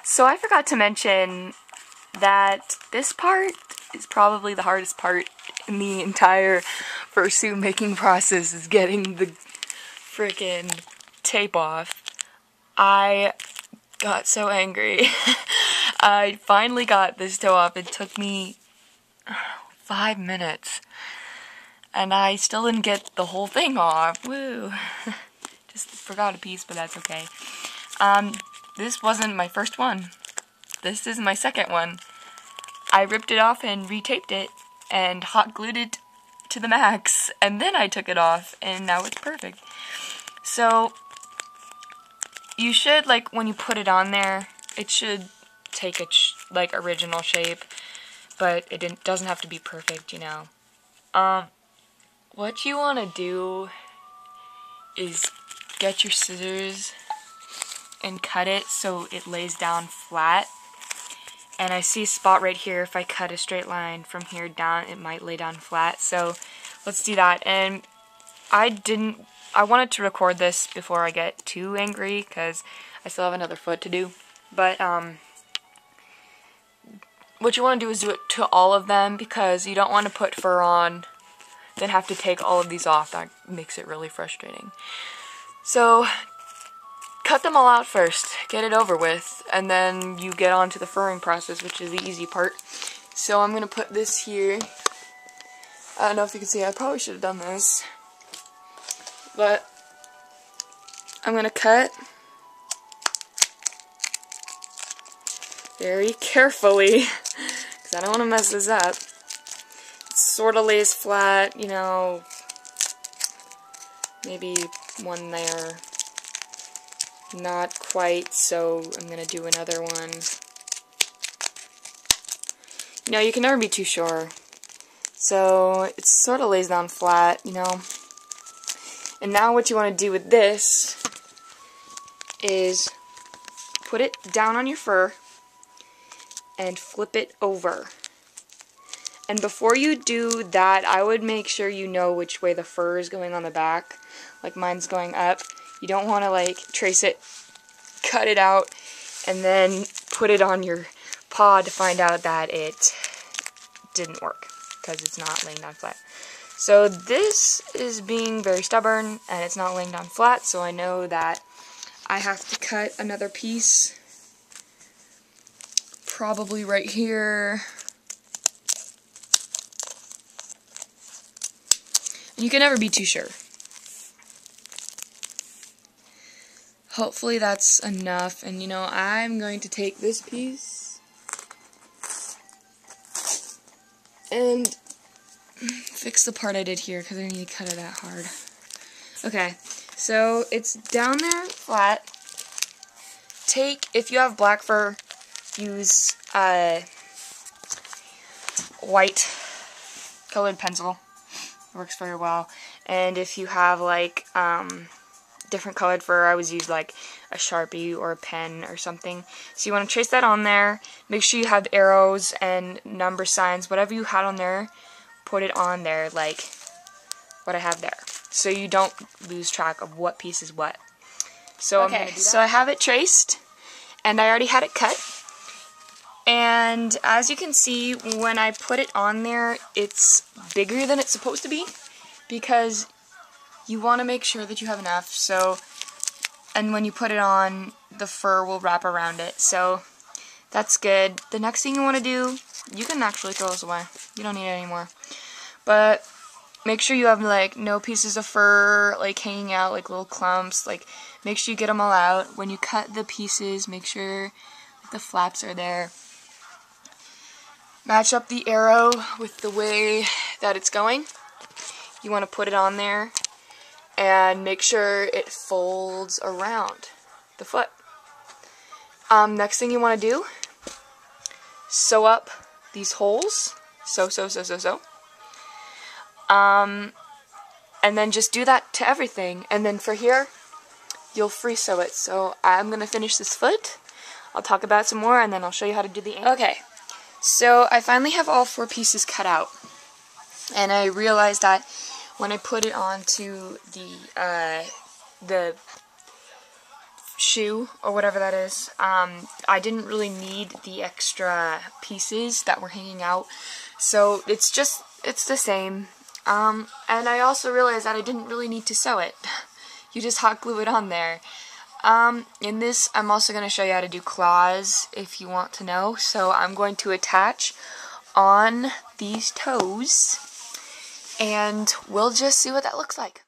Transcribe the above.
So I forgot to mention that this part is probably the hardest part in the entire fursuit making process, is getting the freaking tape off. I got so angry. I finally got this toe off. It took me 5 minutes. And I still didn't get the whole thing off. Woo! Just forgot a piece, but that's okay. This wasn't my first one. This is my second one. I ripped it off and retaped it and hot glued it to the max, and then I took it off, and now it's perfect. So you should, like, when you put it on there, it should take a like original shape, but it doesn't have to be perfect, you know. What you want to do is get your scissors and cut it so it lays down flat. And I see a spot right here. If I cut a straight line from here down, it might lay down flat. So let's do that. And I wanted to record this before I get too angry, because I still have another foot to do. But what you want to do is do it to all of them, because you don't want to put fur on, then have to take all of these off. That makes it really frustrating. So cut them all out first, get it over with, and then you get on to the furring process, which is the easy part. So I'm going to put this here. I don't know if you can see, I probably should have done this. But I'm going to cut very carefully, because I don't want to mess this up. It sort of lays flat, you know, maybe one there. Not quite, so I'm going to do another one. You know, you can never be too sure. So it sort of lays down flat, you know. And now what you want to do with this is put it down on your fur and flip it over. And before you do that, I would make sure you know which way the fur is going on the back. Like mine's going up. You don't want to, like, trace it, cut it out, and then put it on your paw to find out that it didn't work, because it's not laying down flat. So this is being very stubborn, and it's not laying down flat, so I know that I have to cut another piece, probably right here. You can never be too sure. Hopefully that's enough, and you know, I'm going to take this piece and fix the part I did here, because I need to cut it that hard. Okay, so it's down there flat. If you have black fur, use white colored pencil. It works very well. And if you have, like, different colored fur, I always use like a Sharpie or a pen or something. So you want to trace that on there. Make sure you have arrows and number signs, whatever you had on there, put it on there, like what I have there, so you don't lose track of what piece is what. So okay, I'm gonna do that. So I have it traced, and I already had it cut. And as you can see, when I put it on there, it's bigger than it's supposed to be, because you want to make sure that you have enough, so, and when you put it on, the fur will wrap around it, so that's good. The next thing you want to do, you can actually throw this away, you don't need it anymore, but make sure you have, like, no pieces of fur, like, hanging out, like, little clumps, like, make sure you get them all out. When you cut the pieces, make sure the flaps are there. Match up the arrow with the way that it's going. You want to put it on there, and make sure it folds around the foot. Next thing you want to do, sew up these holes. Sew. And then just do that to everything. And then for here, you'll free sew it. So I'm going to finish this foot. I'll talk about it some more, and then I'll show you how to do the ankle. Okay, so I finally have all 4 pieces cut out. And I realized that when I put it onto the shoe, or whatever that is. I didn't really need the extra pieces that were hanging out, so it's the same. And I also realized that I didn't really need to sew it. You just hot glue it on there. In this, I'm also going to show you how to do claws, if you want to know. So I'm going to attach on these toes, and we'll just see what that looks like.